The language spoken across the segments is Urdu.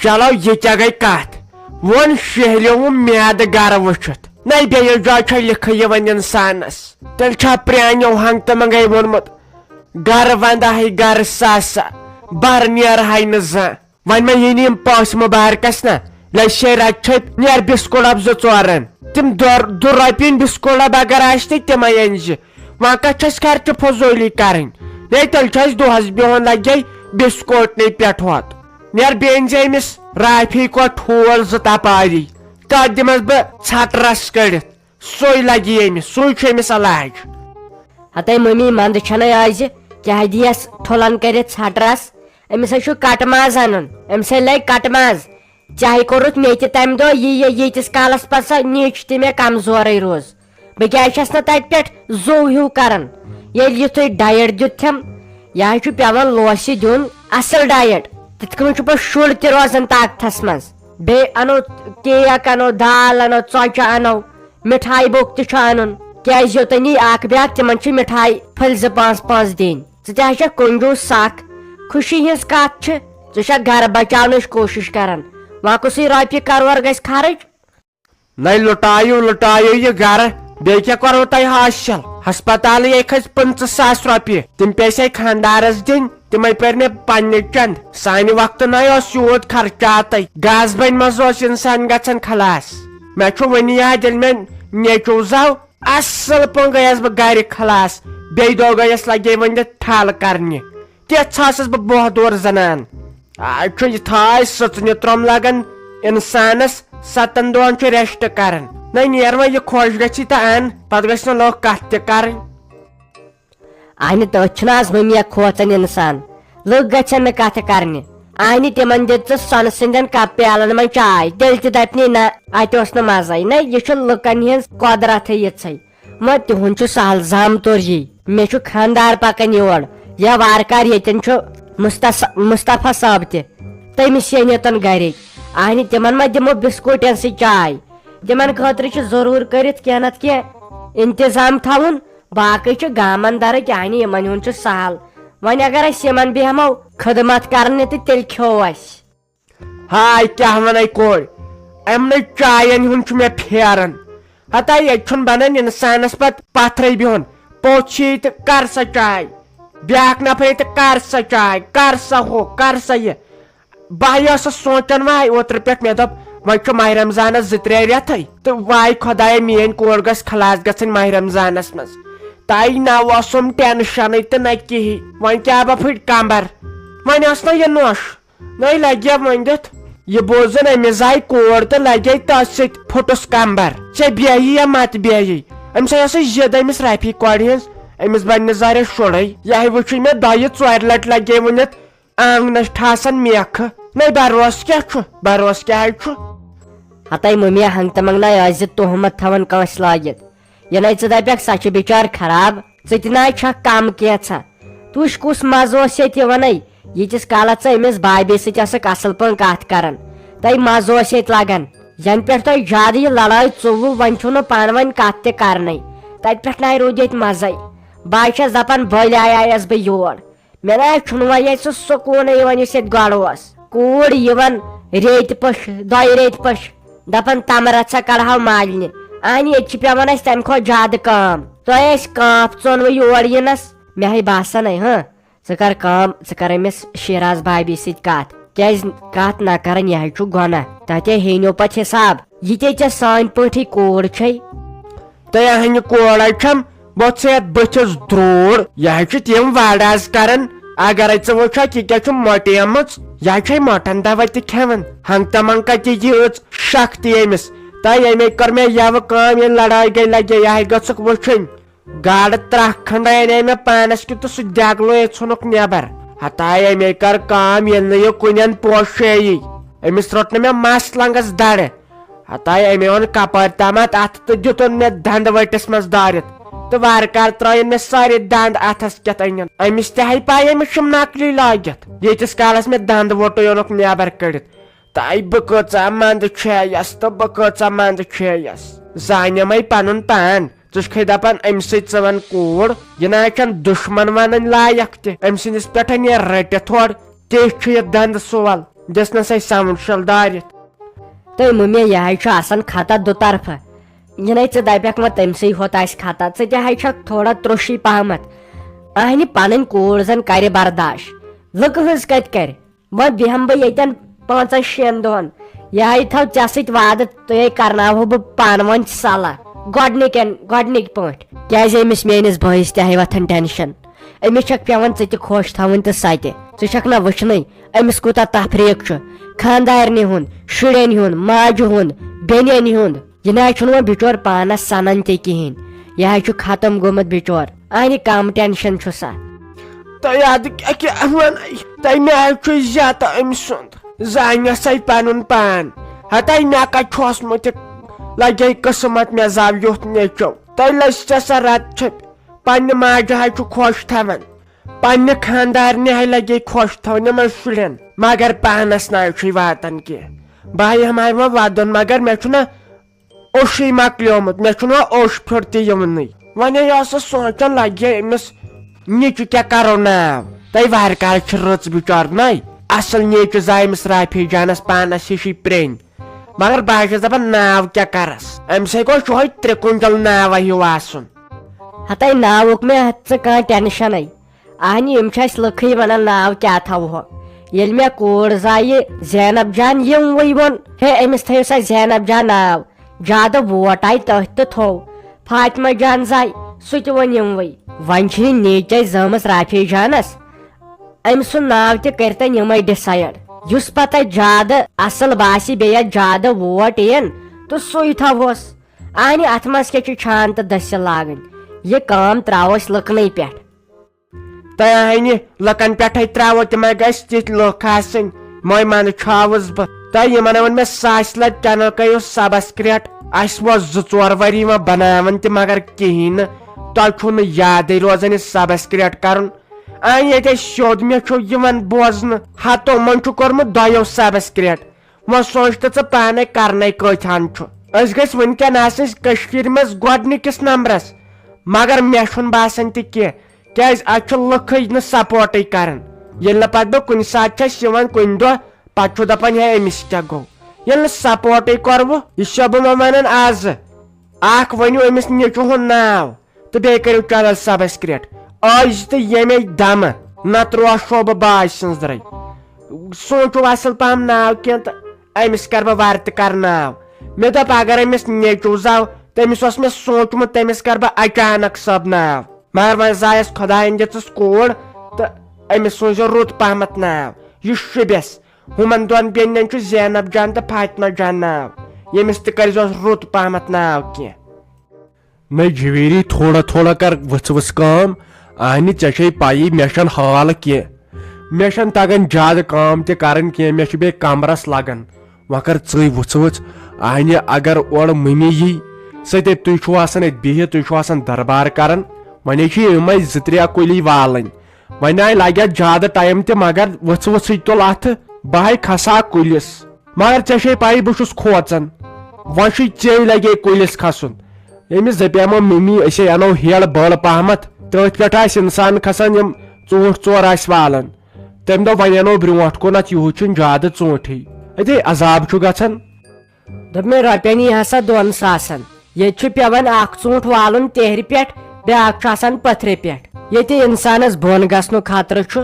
چلو یہ کیا گئی کت ون شہلیو میاد گر وچھت نئی بیس جائے لکھ ون انسانس تیل چھا پرانیو ہنگ تو منگے وونمت گر وندا ہے گر ساسا بر نیر ہے نا زان ون میں یہ نیم پاس مبارکس نا لشے رچھت نیر بسکٹ اب زورن تم دو رپین بسکٹ اب اگر آس تم انج وہاں کچھ خرچہ فضولی کریں نہیں تیل چھ دہس بہن لگے بسکٹ نی پہ ہوت نیر بیز امس رافی کو ٹھول ز تپاری تک دمس بہ ژھٹ رس کڑت سوئی لگی امس سوئی علاج ہتائی ممی مند چھن آز کیا دیس ٹھولن کرت ژھٹ رس امس کٹ ماز ان امس لگ کٹ ماز چاہے کورت مے تمہ دہ یتس کالس پہ سا نیچ تہ مے کمزور روز بہ کیاس نا تت پہ زو ہیو کران یل یتھ ڈائٹ دتھم یہ پیوان لوس دن اصل ڈائٹ تت کن پہ شر تہ روزان طاقتس مز بی انو کیک انو دال انو ژوچہ انو مٹھائی بوک تہ ان کیاز یوتنی اخ بیاکھ تمن مٹھائی پھل 5 دین ژٕ کنجوس سخ خوشی ہز کت ژٕ گھر بچاونچ کوشش کران وہاں کسی روپیہ کرور گھس خرچ نئی لٹایو یہ گھر بی کیا کرو تہ حاصل ہسپتال کھس 50,000 روپیہ تم پیسے خاندارس دن تم پہ مے پنہ چند سانہ وقت نا یوت خرچات گاز بن مز انسان گھان خلاص مے ون یاد یل مے نیچو زو اصل پن گیس بہ گھر خلاص بی دہ گیس لگے ون ٹھل کرنے تس بہ بہ دور زنان آج یہ تھائی سچنہ ترم لگان انسانس 7 دہن ریسٹ کران نئی نیر وہ یہ خوش گی تو ان پتہ گھس نا لوگ کت تہ کریں آن تھی آز ممی کھوچان انسان لوگ گھن نا کت کرنے آن تمن دت سن سندین کپ پیالن من چائے تیل تہ دپنی نا ات مزے نا یہ لکن ہز قدرت یژھے مگر تہد سہل زام طور یہ مے خاندار پکان یور یا وارکار یتن مصطفیٰ صاحب تہ تمس یتن گرک آن تمن ما دمو بسکوٹن سی چائے تمن خاطر ضرور کرت کی نت کی انتظام تھون باقی گامن درک آن یمن ہند سہل ون اگر یمن بیہمو خدمت کرنے تو تیل کھو اس ہائے کیا ون کور امن چائن ہند مے پھیران ہتا یہ بنان انسانس پتہ پتھر بہن پوچھی تو کر سا چائے بیاکھ نفر تو کر سا چائے کر سا ہو کر سا یہ بہ سوچان واے اوتر پہ مے دپ و ماہ رمضانس 2-3 رت تو واے خدایا میری کور گھ خلاص گھن ماہ رمضانس مز تائی نہ وسم ٹینشن تو نہ کہین ون کیا بہ پھٹ کمبر ون نا یہ نوش نئی لگیا ونت یہ بوزن امس آئی کور تو لگے تس ست پھٹس کمبر ے بیہی یا مت بیہی امس زد امس رفی کور ہز امس بن زارے شرے یہ وچ مے 2-4 لٹ لگے ونت آنگنس ٹھاسان میخ نئی بروس کیا بروس کیا ہتائی ممی ہنگ تو منگنا آز تہمت تھوان کنس لاگت یہ نئی دپیک سا بچار خراب نا چھک کم کیسا تش کس مز یہ ون یتس کالس امس بابی سک اصل پہ کت کران تہ مز لگان ین پہ تہ زیادہ یہ لڑائی ثو ون چھو پان ون کت تہ کرن تت پہ نا رود یہ مزے بہت دپان بل آیس بہ یور مے نا چھ ویسے سکون اس گڑ کور ریت پش 2 ریت پش دپان تم رت سا کڑہو مالنہ آن یہ پیوان اس تمہ کھت زیادہ کام تہ کانپ ژون یور ینس مے باسان ہاں ژر کام ژر امس شیراز بھابی ست کت کیاز کت نہ کرن یہ گناہ تتہ ہینو پتہ حساب یہ تے سان پٹھی کور چھ تہ ہن کور چھم بہت بتس دروڑ یہ تم وڑاز کران اگر ژٕ وچھکھ یہ کیا موٹیمٕژ یہ موٹن دوا تہ کھیوان ہنگ تمنگ کتہ یژ شکتی امس تہ یمے کر مے یو کام یہ لڑائی گئی لگے یہ گھک وچھن گاڑ 3 کھنڈ انے مے پانس کی تو سہ دگلو ژھنک نیبر ہتا یمے کر کام یل یہ کن پوشی امس روٹ مے مس لنگس دڑ ہتا امے اون کپر تامت ات تو دتن مے دند وٹس مز دارت تو وارکار ترائن مے سارے دند اتس کت ان امس تہ پائی امس نقلی لاگت یتس کالس مے دند وٹو اونک نیبر کڑت تائی بہ کۭژاہ مند چھیس تو بہ کۭژاہ مند چھیس زانمے پنن پان ژٕ دپان ام ست ون کور یہ نا دشمن ون لائق تہ ام سندس پہ یہ رٹت تھوڑ تھی یہ دند سول دِژنَس ساوُنٛڈ شَل دٲرِتھ. تہٕ مٔمی یہِ حظ چھُ آسان خطا دُطرفہٕ یِنَے ژٕ دَپٮ۪کھ وۄنۍ تٔمسٕے ہوت آسہِ خطا ژٕ تہِ حظ چھکھ تھوڑا ترٛوشی پہمتھ اہنہِ پنٕنۍ کوٗر زن کرِ برداش لُکہٕ ہٕنٛز کتہِ کرِ وۄنۍ بیہمہٕ بہٕ ییٚتٮ۪ن 5-6 دۄہن یہِ ہا تھاو ژےٚ سۭتۍ وعدٕ تُہۍ کرناوہو بہٕ پانہٕ ؤنۍ صلح گۄڈنِکۍ پٲٹھۍ کیازِ أمِس میٲنِس بٲیِس تہِ ہاے وۄتھان ٹٮ۪نشن أمِس چھکھ پیوان ژٕ تہِ خۄش تھاوٕنۍ تہٕ سۄ تہِ ژٕ چھکھ نہ وٕچھنٕے أمِس کوٗتاہ تفریٖق چھُ خاندارنہِ ہُنٛد شُرٮ۪ن ہُنٛد ماجہِ ہُنٛد بیٚنٮ۪ن ہُنٛد یہِ نہ حظ چھُنہٕ وۄنۍ بِچور پانس سنان تہِ کِہینۍ یہِ حظ چھُ ختم گوٚمُت بِچور اہنہِ کم ٹٮ۪نشن چھُ سا تۄہہِ اَدٕ کیٛاہ وَنَے تۄہہِ مےٚ حظ چھُ زیادٕ أمۍ سُنٛد زانٮ۪سَے پنُن پان ہتاے مےٚ کتہِ چھُ اوسمُت لگے قٕسمت مےٚ زاو یُتھ نیٚچو تۄہہِ لٔسۍ ژےٚ سۄ رت چھپہِ پننہِ ماجہِ حظ چھُ خۄش تھاوان پننہِ خاندارنہِ حظ لگے خۄش تھاوان یِمن شُرٮ۪ن مگر پانس نہ حظ چھُے واتان کینٛہہ بہٕ ہٮ۪مہٕ وۄنۍ ودُن مگر مےٚ چھُنہ اوٚشُے مۄکلیومُت مےٚ چھُنہٕ وۄنۍ اوٚش پھیُر تہِ یِونٕے وۄنۍ ٲسٕس سونٛچان لگے أمِس نیٚچہِ کیٛاہ کرو ناو تۄہہِ وارٕ کارٕ چھِ رٕژ بِچور نَے اصل نیٚچہِ زاے أمِس رافی جانس پانس ہِشی پرٛنۍ مگر بہٕ حظ چھُس دپان ناو کیٛاہ کرس أمِسے گوٚژھ یِہوے 3 کوینٹل ناوا ہیوٗ آسُن ہتاے ناوُک مےٚ ژٕ کانٛہہ ٹٮ۪نشنٕے اہنہِ یِم چھِ اسہِ لُکھٕے ونان ناو کیٛاہ تھاوہو ییٚلہِ مےٚ کوٗر زایہِ زینب جان یِموٕے ووٚن ہے أمِس تھٲیِو سا زینب جان ناو زیادٕ ووٹ آیہِ تٔتھۍ تہٕ تھوٚو فاطمہ جان زاے سُہ تہِ ووٚن یِموٕے وۄنۍ چھِ یہِ نیٚچ اسہِ زٲمٕژ رافی جانس أمۍ سُنٛد ناو تہِ کٔرتن یِمے ڈِسایڈ یُس پتہٕ اتہِ زیادٕ اصل باسہِ بیٚیہِ اتہِ زیادٕ ووٹ یِن تہٕ سُے تھاوہوس اہنہِ اتھ منٛز کیٛاہ چھُ چھان تہٕ دٔسِل لاگٕنۍ یہِ کٲم تراوو أسۍ لُکنٕے پٮ۪ٹھ تۄہہِ اہنہِ لُکن پٮ۪ٹھے تراوو تِمے گژھِ تِتھۍ لُکھ آسٕنۍ مۄے منٛدٕ چھاوُس بہٕ تۄہہِ یِمن ووٚن مےٚ 100 لٹہِ چنل کٔرِو سبسکرایب اسہِ ووت 2-4 ؤری وۄنۍ بناوان تہِ مگر کہیٖنۍ نہٕ تۄہہِ چھُو نہٕ یادٕے روزان یہِ سبسکرایب کرُن ییٚتہِ سیوٚد مےٚ چھُ یِوان بوزنہٕ ہتو منٛز چھُ کوٚرمُت 2 سبسکرایب وۄنۍ سونٛچ تہٕ ژٕ پانے کرنے کۭتہن چھُ أسۍ گٔژھۍ وُنکیٚن آسٕنۍ کٔشیٖرِ منٛز گۄڈنِکِس نمبرس مگر مےٚ چھُنہٕ باسان تہِ کینٛہہ کیازِ اتہِ چھُ لُکھٕے نہٕ سپورٹٕے کران ییٚلہِ نہٕ پتہٕ بہٕ کُنہِ ساتہٕ چھس یِوان کُنہِ دۄہ پتہٕ چھُ دپان ہے أمِس کیٛاہ گوٚو ییٚلہِ نہٕ سپورٹٕے کوٚروٕ یہِ چھُسو بہٕ وۄنۍ ونان آزٕ اکھ ؤنِو أمِس نیٚچوٗ ہُنٛد ناو تہٕ بیٚیہِ کٔرِو چنل سبسکرایب أزۍ تہٕ ییٚمے دمہٕ نتہٕ روشو بہٕ باج سٕنٛزرے سونٛچو اصل پہم ناو کینٛہہ تہٕ أمِس کرٕ بہٕ وارٕ تہِ کرناو مےٚ دوٚپ اگر أمِس نیٚچوٗ زاو تٔمِس اوس مےٚ سوٗنٛچمُت تٔمِس کرٕ بہٕ اچانک صٲب ناو مگر وۄنۍ زایس خۄداین دِژٕس کوٗر تہٕ أمِس سوٗزِو رُت پہمتھ ناو یہِ شُبٮ۪س ہُمن 2 بیٚنٮ۪ن چھُ زینب جان تہٕ فاطمہ جان ناو ییٚمِس تہِ کٔرۍزِہوس رُت پہمتھ ناو کینٛہہ نہ جویری تھوڑا تھوڑا کر وٕژھ کٲم اہنہِ ژےٚ چھے پایی مےٚ چھنہٕ حال کینٛہہ مےٚ چھنہٕ تگان زیادٕ کٲم تہِ کرٕنۍ کینٛہہ مےٚ چھُ بیٚیہِ کمرس لگان وۄنۍ کر ژٕے وٕژھ اہنہِ اگر اورٕ مٔمی یی سۄ دپہِ تُہۍ چھُو آسان اتہِ بِہِتھ تُہۍ چھُو آسان دربار کران وۄنۍ چھِ یِمے 2-3 کُلی والٕنۍ وۄنۍ آیہِ لگہِ اتھ زیادٕ ٹایم تہِ مگر وٕژھٕے تُل اتھٕ بہٕ ہاے کھسہا کُلِس مگر ژےٚ چھے پایی بہٕ چھُس کھوژان وۄنۍ چھُے ژےٚ لگے کُلِس کھسُن أمِس دپیمو مٔمی أسے انو ہیٚڑ بٔڑ پہمتھ تٔتھۍ پٮ۪ٹھ آسہِ انسان کھسان یِم ژوٗنٛٹھۍ 4 آسہِ والان تمہِ دۄہ وۄنۍ انو برونٛٹھ کُن اتھ یِہُس چھُنہٕ زیادٕ ژوٗنٛٹھٕے اتے عذاب چھُ گژھان دوٚپ مےٚ رۄپین یی ہسا 2 ساسن ییٚتہِ چھُ پیوان اکھ ژوٗنٛٹھ والُن تہرِ پٮ۪ٹھ بیاکھ چھُ آسان پتھرِ پٮ۪ٹھ ییٚتہِ انسانس بۄن گژھنُک خطرٕ چھُ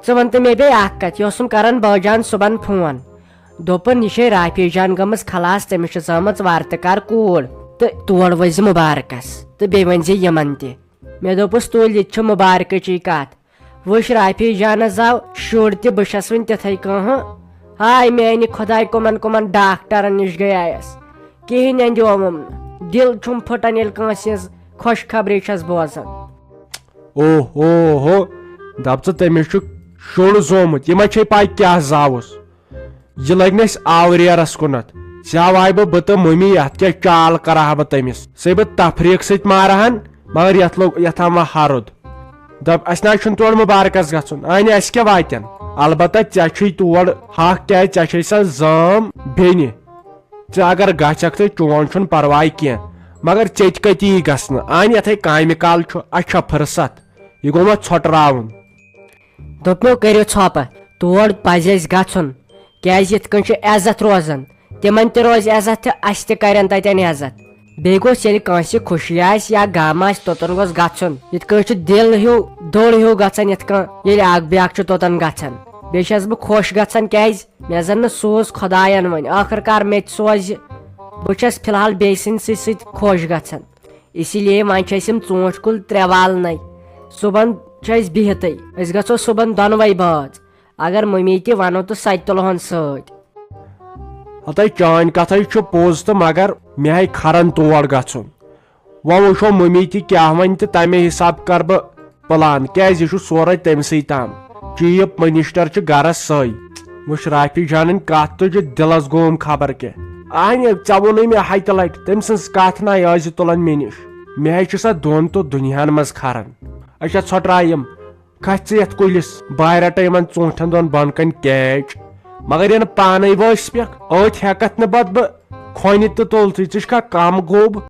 ژٕ ون تہٕ مےٚ بیٚیہِ اکھ کتھ یہِ اوسُم کران بٲجان صُبحن فون دوٚپُن یہِ چھے رافی جان گٔمٕژ خلاص تٔمِس چھِ زٲمٕژ وارتٕکار کوٗر تہٕ تور ؤسۍ مُبارکس تہٕ بیٚیہِ ؤنۍ زِ یِمن تہِ مےٚ دوٚپُس تُل یہِ تہِ چھُ مُبارکٕچی کتھ وٕچھ رافی جانس زاو شُر تہِ بہٕ چھس وُنہِ تِتھٕے کٔنۍ ہاے میانہِ خۄداے کُمن ڈاکٹرن نِش گٔیایس کِہینۍ اندیومُم نہٕ دِل چھُم پھٕٹان ییٚلہِ کٲنٛسہِ ہٕنٛز خۄش خبری چھس بوزان اوہو دپ ژٕ تٔمِس چھُ شُر زومُت یہِ ما چھے پاے کیٛاہ زاوُس یہِ لٔگۍ نہٕ أسۍ آوریرس کُنتھ زیو آیہِ بہٕ تہٕ مٔمی اتھ کیٛاہ چال کرہا بہٕ تٔمِس سُے بہٕ تفریٖق سۭتۍ مارہن مگر یتھ آو وۄنۍ ہرُد دپ اسہِ نہ حظ چھُنہٕ تور مُبارکس گژھُن اہنہِ اسہِ کیٛاہ واتن البتہ ژےٚ چھُے تور حق کیٛازِ ژےٚ چھے سۄ زٲم بیٚنہِ ژٕ اگر گژھکھ تہٕ چون چھُنہٕ پرواے کینٛہہ مگر ژےٚ کتہِ یی گژھنہٕ اہنہِ یتھے کامہِ کال چھُ اسہِ چھا فٕرست یہِ گوٚو وۄنۍ ژھۄٹراوُن دوٚپ مےٚ کٔرِو ژھۄپہٕ تور پزِ اسہِ گژھُن کیازِ یِتھ کٔنۍ چھُ عزت روزان تِمن تہِ روزِ عزت تہٕ اَسہِ تہِ کرن تتٮ۪ن عزت بیٚیہِ گوٚژھ ییٚلہِ کٲنٛسہِ خوشی آسہِ یا غم آسہِ توٚتن گوٚژھ گژھُن یِتھ کٔنۍ چھُ دِل ہیوٗ دوٚر ہیوٗ گژھان یِتھ کٔنۍ ییٚلہِ اکھ بیاکھ چھُ توٚتن گژھان بیٚیہِ چھس بہٕ خۄش گژھان کیازِ مےٚ زن نہٕ سوٗز خۄداین وۄنۍ ٲخٕر کار مےٚ تہِ سوزِ بہٕ چھس فی الحال بیٚیہِ سٕنٛدۍ سۭتۍ خۄش گژھان اسی لیے وۄنۍ چھِ أسۍ یِم ژوٗنٛٹھۍ کُلۍ 3 والنَے صُبحن چھِ أسۍ بِہتھٕے أسۍ گژھو صُبحن دۄنوَے بٲژ اگر مٔمی تہِ وَنو تہٕ سۄ تہِ تُلہون سۭتۍ ہتاے چٲنۍ کتھے چھُ پوٚز تہٕ مگر مےٚ ہاے کھران تور گژھُن وۄنۍ وٕچھو مٔمی تہِ کیاہ وَنہِ تہٕ تمے حساب کرٕ بہٕ پلان کیازِ یہِ چھُ سورُے تٔمسٕے تام چیٖف منسٹر چھُ گرس سٲے وٕچھ رافی جانٕنۍ کتھ تُجہِ دِلس گوم خبر کینٛہہ اہنہِ ژےٚ ووٚنُے مےٚ ہتہِ لٹہِ تٔمۍ سٕنٛز کتھ ناے ٲسۍ تُلان مےٚ نِش مےٚ ہاے چھِ سۄ دۄن تہٕ دُنیاہن منٛز کھران اچھا ژھۄٹراے یِم کھژ ژٕ یتھ کُلِس بہٕ رٹے یِمن ژوٗنٛٹھٮ۪ن دۄن بۄن کَنۍ کیچ مگر یہِ نہٕ پانے وٲسۍ پٮ۪کھ ٲتھۍ ہٮ۪کتھ نہٕ پتہٕ بہٕ کھۄنہِ تہٕ تُلتھٕے ژٕ چھکھا کم گوٚب